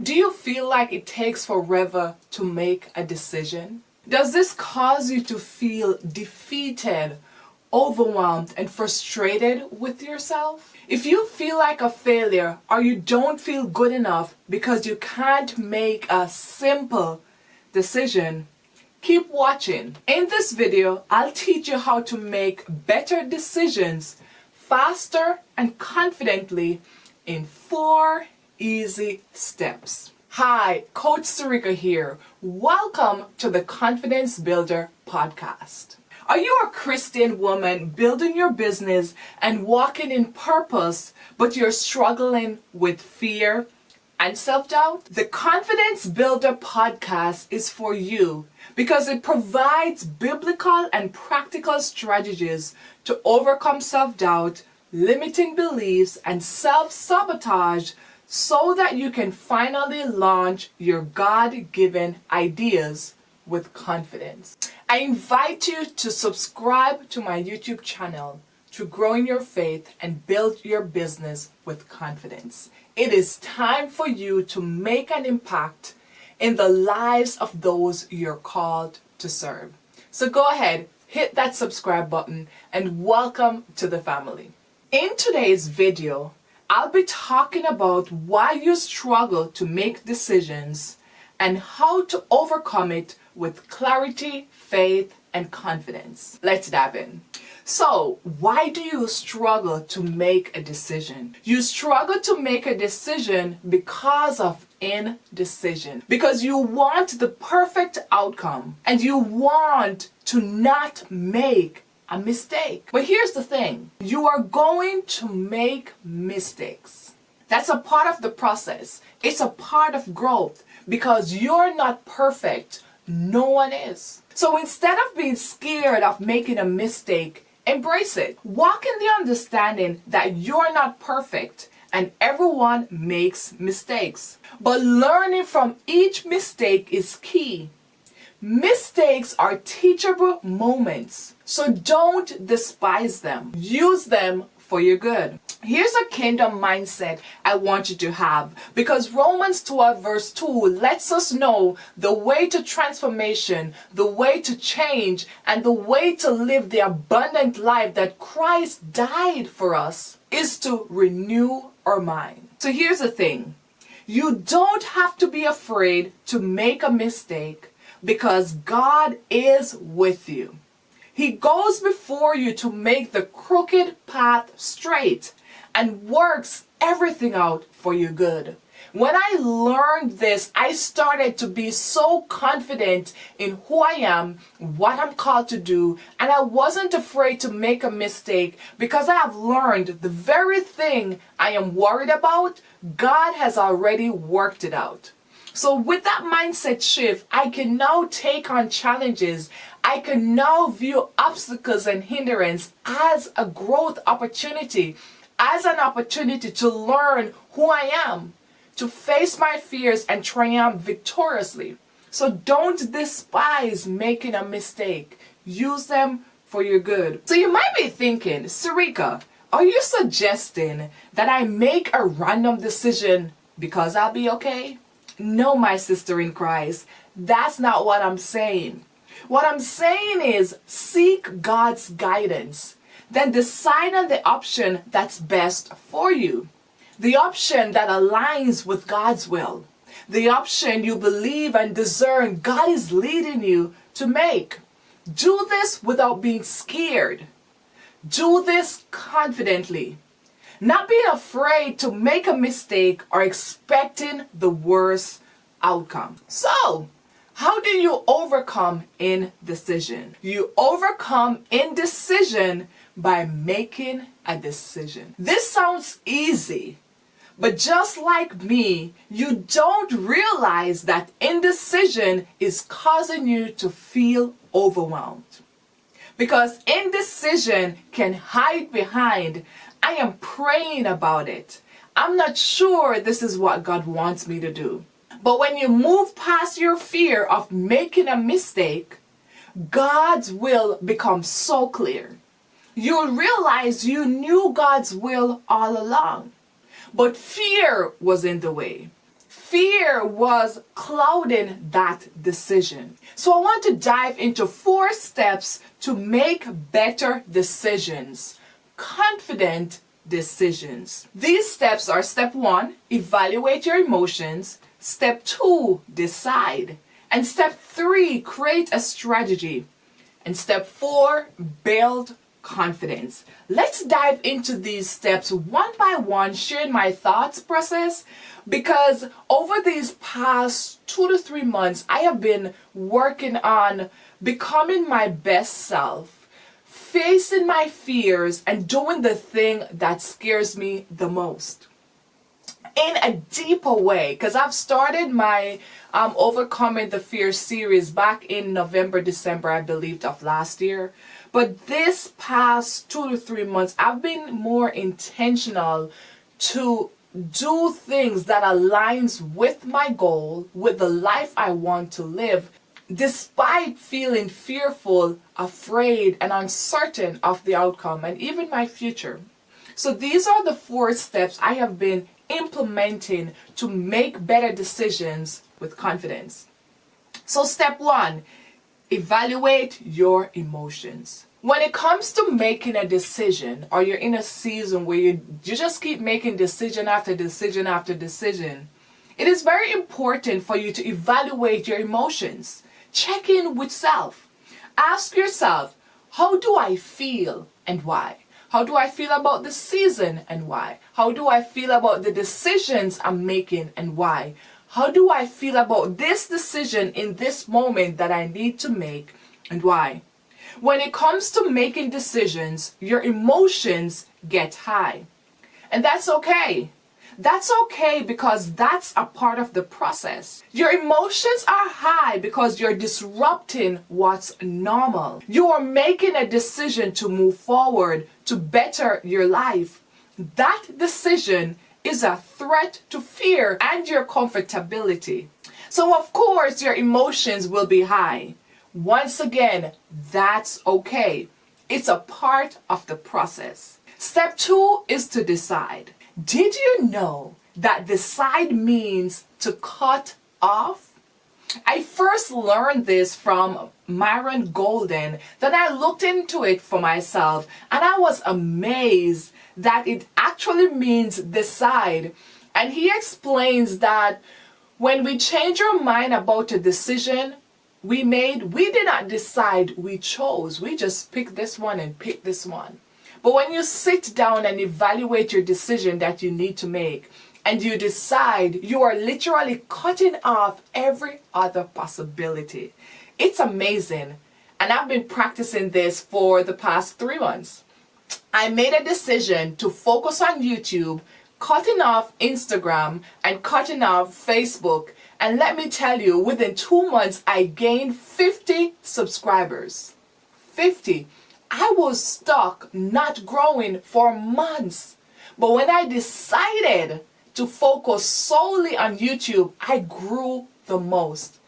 Do you feel like it takes forever to make a decision? Does this cause you to feel defeated, overwhelmed, and frustrated with yourself? If you feel like a failure or you don't feel good enough because you can't make a simple decision, keep watching. In this video, I'll teach you how to make better decisions faster and confidently in 4 easy steps. Hi, Coach Sarika here. Welcome to the Confidence Builder podcast. Are you a Christian woman building your business and walking in purpose, but you're struggling with fear and self-doubt? The Confidence Builder podcast is for you because it provides biblical and practical strategies to overcome self-doubt, limiting beliefs, and self-sabotage so that you can finally launch your God-given ideas with confidence. I invite you to subscribe to my YouTube channel to grow in your faith and build your business with confidence. It is time for you to make an impact in the lives of those you're called to serve. So go ahead, hit that subscribe button, and welcome to the family. In today's video, I'll be talking about why you struggle to make decisions and how to overcome it with clarity, faith, and confidence. Let's dive in. So, why do you struggle to make a decision? You struggle to make a decision because of indecision. Because you want the perfect outcome and you want to not make a mistake. But here's the thing. You are going to make mistakes. That's a part of the process. It's a part of growth because you're not perfect. No one is. So instead of being scared of making a mistake, embrace it. Walk in the understanding that you're not perfect and everyone makes mistakes. But learning from each mistake is key. Mistakes are teachable moments, so don't despise them. Use them for your good. Here's a kingdom mindset I want you to have, because Romans 12 verse 2 lets us know the way to transformation, the way to change, and the way to live the abundant life that Christ died for us is to renew our mind. So here's the thing. You don't have to be afraid to make a mistake because God is with you. He goes before you to make the crooked path straight and works everything out for your good. When I learned this, I started to be so confident in who I am, what I'm called to do, and I wasn't afraid to make a mistake because I have learned the very thing I am worried about, God has already worked it out. So with that mindset shift, I can now take on challenges. I can now view obstacles and hindrance as a growth opportunity, as an opportunity to learn who I am, to face my fears and triumph victoriously. So don't despise making a mistake. Use them for your good. So you might be thinking, Sarika, are you suggesting that I make a random decision because I'll be okay? No, my sister in Christ, that's not what I'm saying. What I'm saying is seek God's guidance, then decide on the option that's best for you. The option that aligns with God's will. The option you believe and discern God is leading you to make. Do this without being scared. Do this confidently. Not being afraid to make a mistake or expecting the worst outcome. So, how do you overcome indecision? You overcome indecision by making a decision. This sounds easy, but just like me, you don't realize that indecision is causing you to feel overwhelmed. Because indecision can hide behind, I am praying about it. I'm not sure this is what God wants me to do. But when you move past your fear of making a mistake, God's will becomes so clear. You'll realize you knew God's will all along, but fear was in the way. Fear was clouding that decision. So I want to dive into 4 steps to make better decisions, confident decisions. These steps are: step 1, evaluate your emotions; step 2, decide; and step 3, create a strategy; and step 4, build confidence. Let's dive into these steps one by one, sharing my thoughts process, because over these past 2 to 3 months, I have been working on becoming my best self, facing my fears, and doing the thing that scares me the most in a deeper way, because I've started my Overcoming the Fear series back in November, December, I believe, of last year. But this past 2 to 3 months, I've been more intentional to do things that aligns with my goal, with the life I want to live, despite feeling fearful, afraid, and uncertain of the outcome and even my future. So these are the 4 steps I have been implementing to make better decisions with confidence. So step 1, evaluate your emotions. When it comes to making a decision, or you're in a season where you just keep making decision after decision after decision, it is very important for you to evaluate your emotions. Check in with self. Ask yourself, how do I feel and why? How do I feel about the season and why? How do I feel about the decisions I'm making and why? How do I feel about this decision in this moment that I need to make and why? When it comes to making decisions, your emotions get high. And that's okay. That's okay, because that's a part of the process. Your emotions are high because you're disrupting what's normal. You are making a decision to move forward, to better your life. That decision is a threat to fear and your comfortability. So of course your emotions will be high. Once again, that's okay. It's a part of the process. Step 2 is to decide. Did you know that decide means to cut off? I first learned this from Myron Golden. Then I looked into it for myself and I was amazed that it actually means decide. And he explains that when we change our mind about a decision we made, we did not decide, we chose. We just picked this one and picked this one. But when you sit down and evaluate your decision that you need to make, and you decide, you are literally cutting off every other possibility. It's amazing. And I've been practicing this for the past 3 months. I made a decision to focus on YouTube, cutting off Instagram and cutting off Facebook. And let me tell you, within 2 months, I gained 50 subscribers. 50. I was stuck, not growing for months. But when I decided to focus solely on YouTube, I grew the most.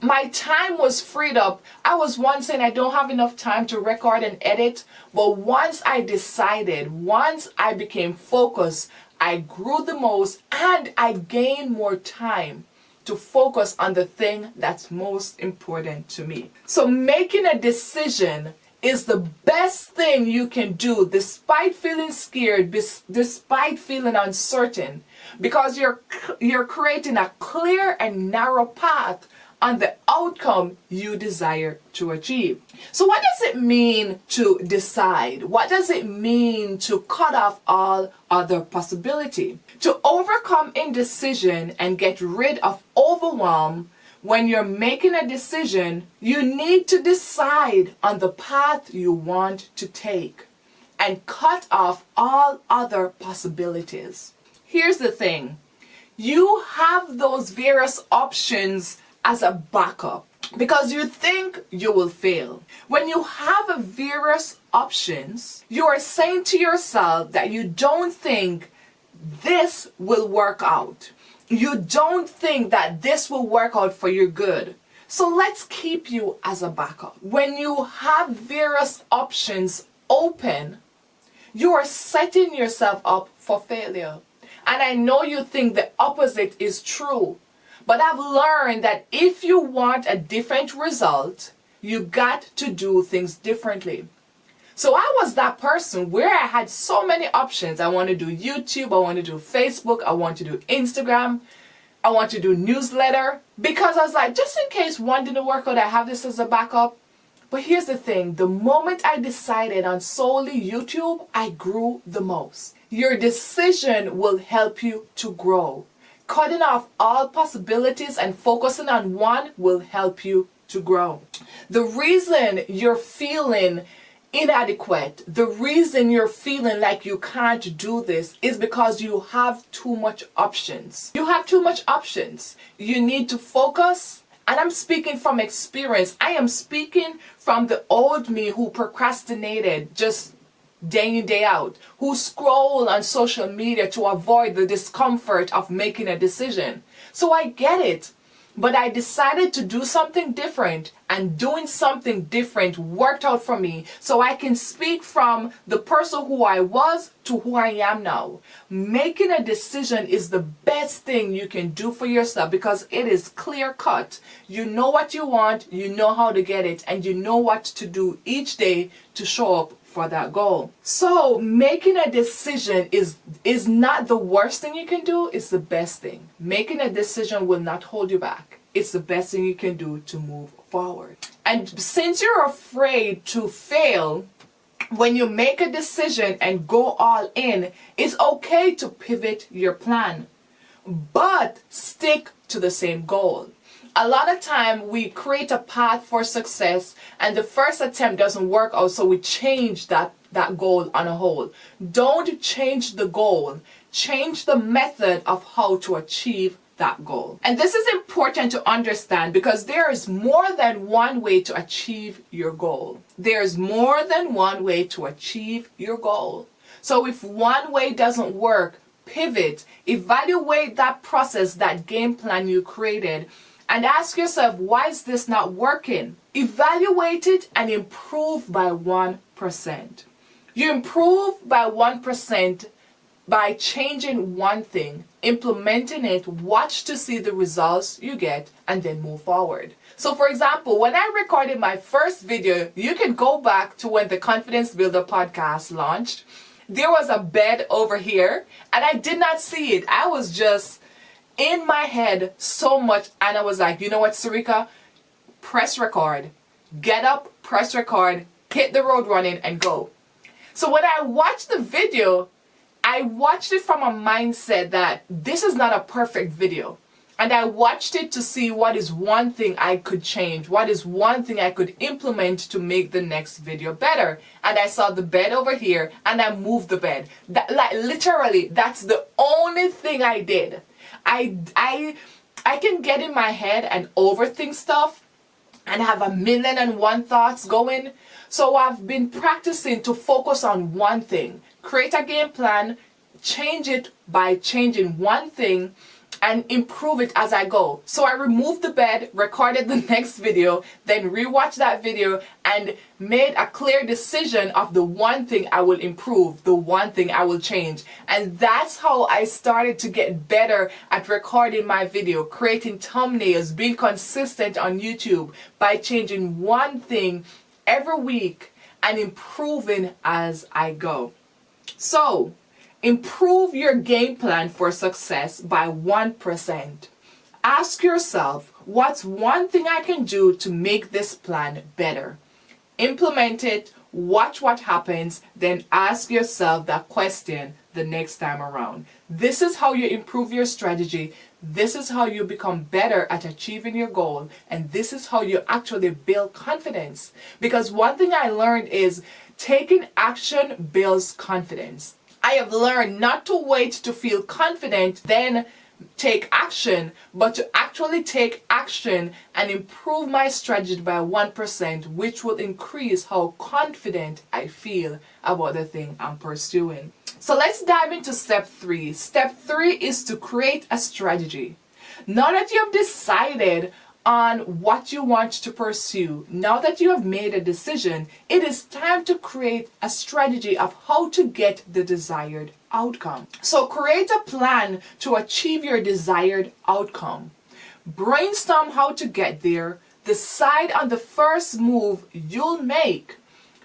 My time was freed up. I was once saying I don't have enough time to record and edit, but once I decided, once I became focused, I grew the most and I gained more time to focus on the thing that's most important to me. So making a decision is the best thing you can do despite feeling scared, despite feeling uncertain, because you're creating a clear and narrow path on the outcome you desire to achieve. So what does it mean to decide? What does it mean to cut off all other possibility? To overcome indecision and get rid of overwhelm, when you're making a decision, you need to decide on the path you want to take and cut off all other possibilities. Here's the thing. You have those various options as a backup because you think you will fail. When you have various options, you are saying to yourself that you don't think this will work out. You don't think that this will work out for your good. So let's keep you as a backup. When you have various options open, you are setting yourself up for failure. And I know you think the opposite is true. But I've learned that if you want a different result, you got to do things differently. So I was that person where I had so many options. I want to do YouTube, I want to do Facebook, I want to do Instagram, I want to do newsletter. Because I was like, just in case one didn't work out, I have this as a backup. But here's the thing, the moment I decided on solely YouTube, I grew the most. Your decision will help you to grow. Cutting off all possibilities and focusing on one will help you to grow. The reason you're feeling inadequate, the reason you're feeling like you can't do this is because you have too much options. You have too much options. You need to focus. And I'm speaking from experience. I am speaking from the old me who procrastinated just day in, day out, who scroll on social media to avoid the discomfort of making a decision. So I get it. But I decided to do something different, and doing something different worked out for me, so I can speak from the person who I was to who I am now. Making a decision is the best thing you can do for yourself because it is clear cut. You know what you want, you know how to get it, and you know what to do each day to show up for that goal. So making a decision is not the worst thing you can do, it's the best thing. Making a decision will not hold you back. It's the best thing you can do to move forward. And since you're afraid to fail, when you make a decision and go all in, it's okay to pivot your plan, but stick to the same goal. A lot of time we create a path for success and the first attempt doesn't work out, so we change that goal on a whole. Don't change the goal. Change the method of how to achieve that goal. And this is important to understand because there is more than one way to achieve your goal. There's more than one way to achieve your goal. So if one way doesn't work, pivot, evaluate that process, that game plan you created, and ask yourself, why is this not working? Evaluate it and improve by 1%. You improve by 1% by changing one thing, implementing it, watch to see the results you get, and then move forward. So for example, when I recorded my first video, you can go back to when the Confidence Builder podcast launched. There was a bed over here, and I did not see it. I was just in my head so much, and I was like, you know what, Sarika? Press record. Get up, press record, hit the road running, and go. So when I watched the video, I watched it from a mindset that this is not a perfect video. And I watched it to see what is one thing I could change, what is one thing I could implement to make the next video better. And I saw the bed over here, and I moved the bed. Literally, that's the only thing I did. I can get in my head and overthink stuff and have 1,000,001 thoughts going. So I've been practicing to focus on one thing. Create a game plan, change it by changing one thing, and improve it as I go. So I removed the bed, recorded the next video, then rewatched that video and made a clear decision of the one thing I will improve, the one thing I will change. And that's how I started to get better at recording my video, creating thumbnails, being consistent on YouTube by changing one thing every week and improving as I go. So, improve your game plan for success by 1%. Ask yourself, what's one thing I can do to make this plan better? Implement it, watch what happens, then ask yourself that question the next time around. This is how you improve your strategy. This is how you become better at achieving your goal. And this is how you actually build confidence. Because one thing I learned is taking action builds confidence. I have learned not to wait to feel confident, then take action, but to actually take action and improve my strategy by 1%, which will increase how confident I feel about the thing I'm pursuing. So let's dive into step 3. Step 3 is to create a strategy. Now that you have decided on what you want to pursue, now that you have made a decision, it is time to create a strategy of how to get the desired outcome. So create a plan to achieve your desired outcome. Brainstorm how to get there. Decide on the first move you'll make.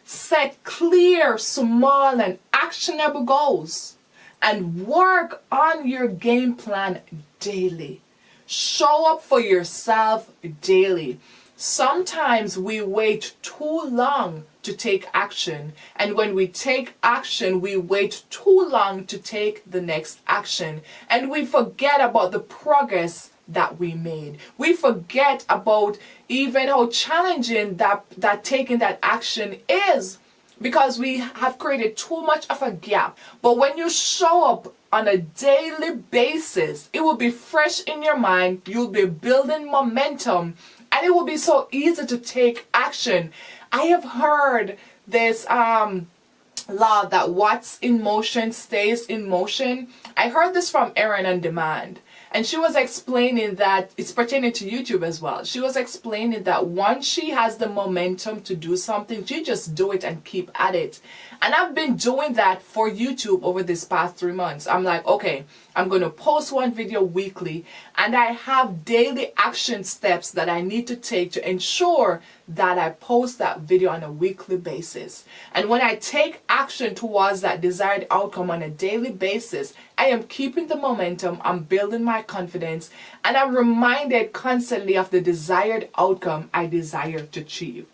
Set clear, small, and actionable goals. And work on your game plan daily. Show up for yourself daily. Sometimes we wait too long to take action, and when we take action, we wait too long to take the next action, and we forget about the progress that we made. We forget about even how challenging that taking that action is, because we have created too much of a gap. But when you show up on a daily basis, it will be fresh in your mind, you'll be building momentum, and it will be so easy to take action. I have heard this law that what's in motion stays in motion. I heard this from Erin on Demand. And she was explaining that it's pertaining to YouTube as well. She was explaining that once she has the momentum to do something, she just do it and keep at it. And I've been doing that for YouTube over this past 3 months. I'm like, okay, I'm going to post one video weekly, and I have daily action steps that I need to take to ensure that I post that video on a weekly basis. And when I take action towards that desired outcome on a daily basis, I am keeping the momentum, I'm building my confidence, and I'm reminded constantly of the desired outcome I desire to achieve.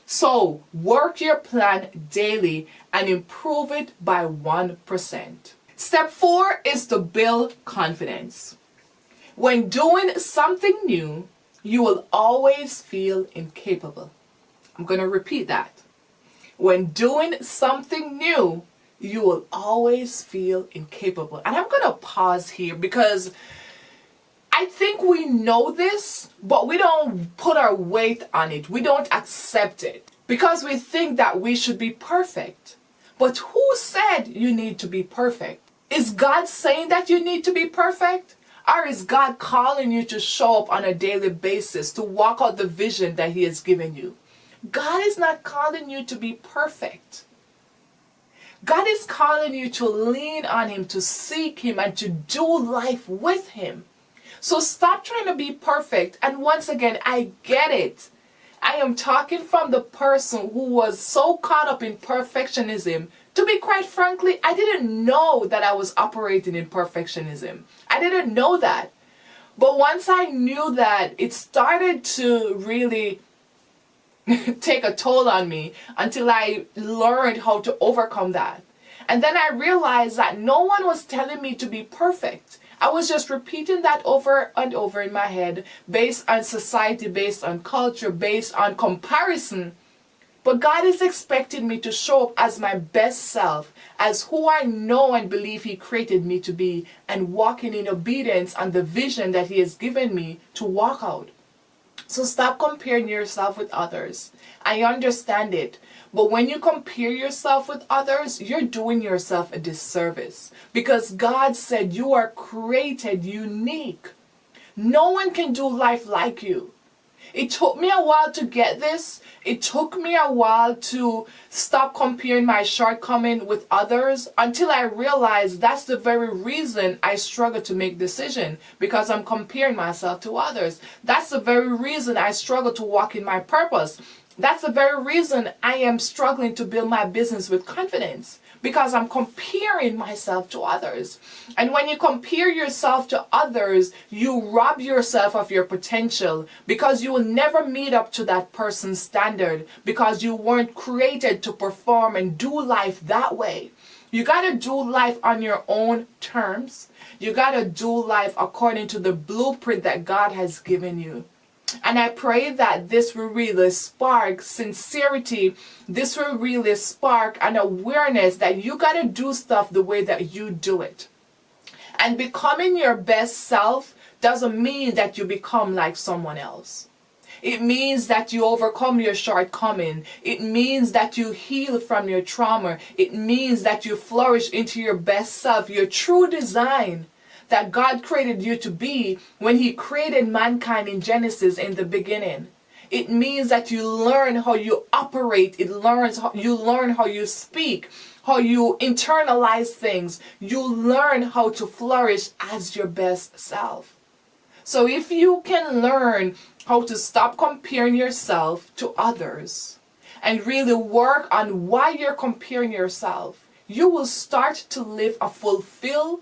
So work your plan daily and improve it by 1%. Step 4 is to build confidence. When doing something new, you will always feel incapable. I'm going to repeat that. When doing something new, you will always feel incapable. And I'm going to pause here because I think we know this, but we don't put our weight on it. We don't accept it because we think that we should be perfect. But who said you need to be perfect? Is God saying that you need to be perfect? Or is God calling you to show up on a daily basis, to walk out the vision that He has given you? God is not calling you to be perfect. God is calling you to lean on Him, to seek Him, and to do life with Him. So stop trying to be perfect. And once again, I get it. I am talking from the person who was so caught up in perfectionism. To be quite frankly, I didn't know that I was operating in perfectionism. I didn't know that. But once I knew that, it started to really take a toll on me until I learned how to overcome that. And then I realized that no one was telling me to be perfect. I was just repeating that over and over in my head, based on society, based on culture, based on comparison. But God is expecting me to show up as my best self, as who I know and believe He created me to be, and walking in obedience on the vision that He has given me to walk out. So stop comparing yourself with others. I understand it. But when you compare yourself with others, you're doing yourself a disservice. Because God said you are created unique. No one can do life like you. It took me a while to get this. It took me a while to stop comparing my shortcoming with others until I realized that's the very reason I struggle to make decisions, because I'm comparing myself to others. That's the very reason I struggle to walk in my purpose. That's the very reason I am struggling to build my business with confidence, because I'm comparing myself to others. And when you compare yourself to others, you rob yourself of your potential, because you will never meet up to that person's standard, because you weren't created to perform and do life that way. You got to do life on your own terms. You got to do life according to the blueprint that God has given you. And I pray that this will really spark sincerity. This will really spark an awareness that you got to do stuff the way that you do it. And becoming your best self doesn't mean that you become like someone else. It means that you overcome your shortcoming. It means that you heal from your trauma. It means that you flourish into your best self, your true design that God created you to be when He created mankind in Genesis in the beginning. It means that you learn how you operate. You learn how you speak. how you internalize things, you learn how to flourish as your best self. So if you can learn how to stop comparing yourself to others and really work on why you're comparing yourself, you will start to live a fulfilled,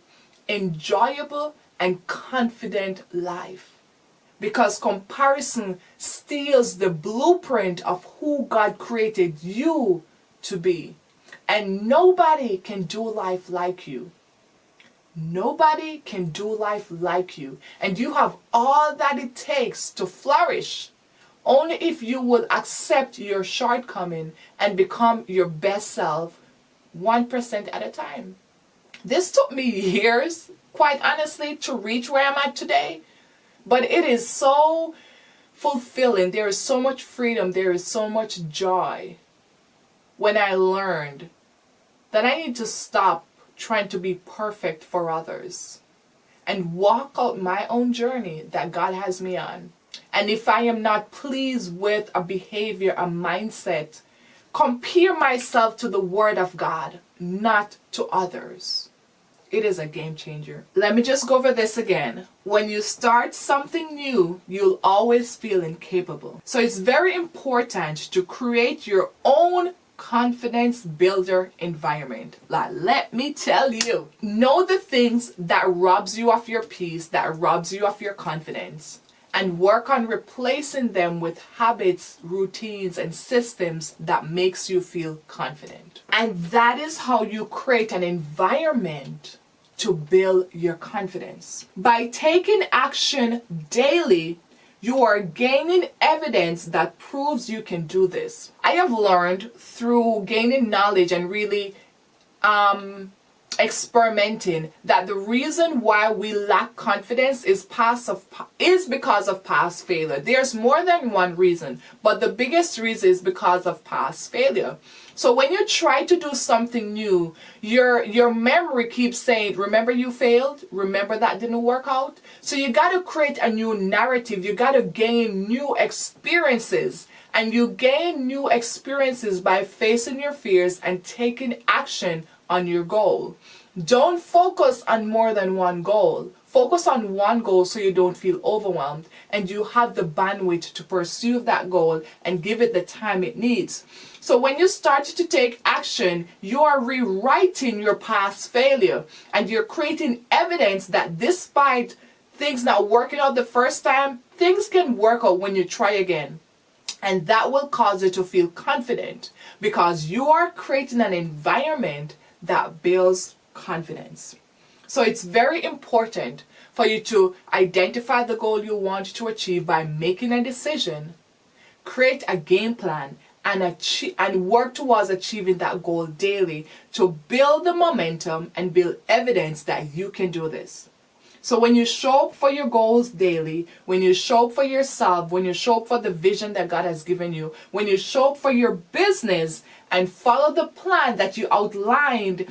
enjoyable, and confident life. Because comparison steals the blueprint of who God created you to be. And nobody can do life like you. Nobody can do life like you. And you have all that it takes to flourish. Only if you will accept your shortcoming and become your best self 1% at a time. This took me years, quite honestly, to reach where I'm at today. But it is so fulfilling. There is so much freedom. There is so much joy when I learned that I need to stop trying to be perfect for others and walk out my own journey that God has me on. And if I am not pleased with a behavior, a mindset, compare myself to the Word of God, not to others. It is a game changer. Let me just go over this again. When you start something new, you'll always feel incapable. So it's very important to create your own confidence builder environment. Let me tell you, know the things that robs you of your peace, that robs you of your confidence, and work on replacing them with habits, routines, and systems that makes you feel confident. And that is how you create an environment to build your confidence. By taking action daily, you are gaining evidence that proves you can do this. I have learned through gaining knowledge and really experimenting that the reason why we lack confidence is because of past failure. There's more than one reason, but the biggest reason is because of past failure. So when you try to do something new, your memory keeps saying, remember you failed? Remember that didn't work out? So you got to create a new narrative. You got to gain new experiences. And you gain new experiences by facing your fears and taking action on your goal. Don't focus on more than one goal. Focus on one goal so you don't feel overwhelmed and you have the bandwidth to pursue that goal and give it the time it needs. So when you start to take action, you are rewriting your past failure and you're creating evidence that despite things not working out the first time, things can work out when you try again. And that will cause you to feel confident because you are creating an environment that builds confidence. So it's very important for you to identify the goal you want to achieve by making a decision, create a game plan, and work towards achieving that goal daily to build the momentum and build evidence that you can do this. So when you show up for your goals daily, when you show up for yourself, when you show up for the vision that God has given you, when you show up for your business and follow the plan that you outlined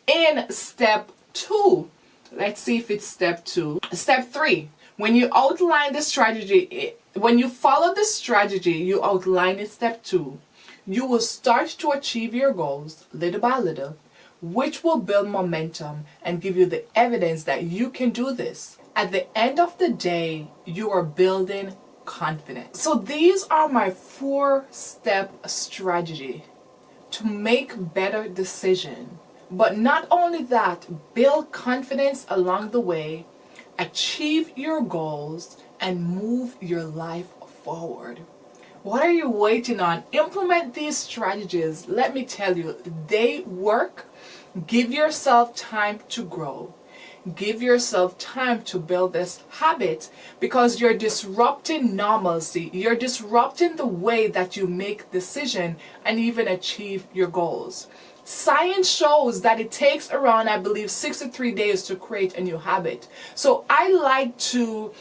in step 2. Let's see if it's step 2. Step 3. When you outline the strategy, when you follow the strategy you outline in step 2, you will start to achieve your goals little by little, which will build momentum and give you the evidence that you can do this. At the end of the day, you are building confidence. So these are my 4-step strategy to make better decisions. But not only that, build confidence along the way, achieve your goals, and move your life forward. What are you waiting on? Implement these strategies. Let me tell you, they work. Give yourself time to grow. Give yourself time to build this habit because you're disrupting normalcy. You're disrupting the way that you make decisions and even achieve your goals. Science shows that it takes around, I believe, 63 days to create a new habit. So I like to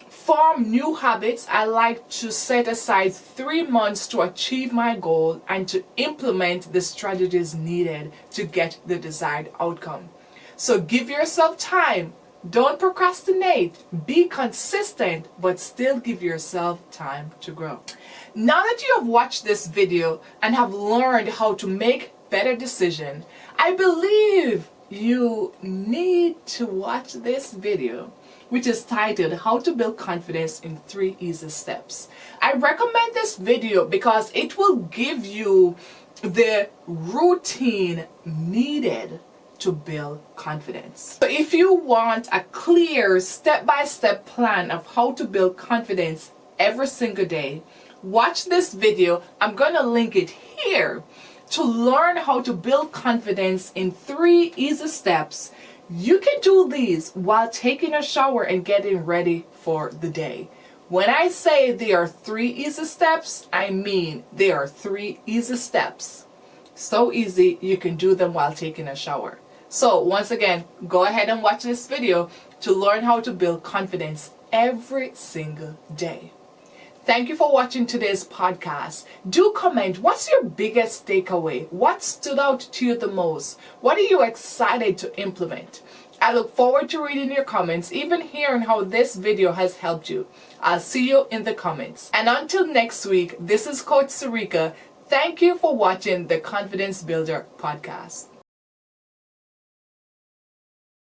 form new habits. I like to set aside 3 months to achieve my goal and to implement the strategies needed to get the desired outcome. So give yourself time. Don't procrastinate. Be consistent, but still give yourself time to grow. Now that you have watched this video and have learned how to make better decision, I believe you need to watch this video, which is titled How to Build Confidence in 3 Easy Steps. I recommend this video because it will give you the routine needed to build confidence. So if you want a clear step-by-step plan of how to build confidence every single day, watch this video. I'm going to link it here to learn how to build confidence in 3 easy steps. You can do these while taking a shower and getting ready for the day. When I say there are 3 easy steps, I mean there are 3 easy steps. So easy you can do them while taking a shower. So once again, go ahead and watch this video to learn how to build confidence every single day. Thank you for watching today's podcast. Do comment, what's your biggest takeaway? What stood out to you the most? What are you excited to implement? I look forward to reading your comments, even hearing how this video has helped you. I'll see you in the comments. And until next week, this is Coach Sarika. Thank you for watching the Confidence Builder podcast.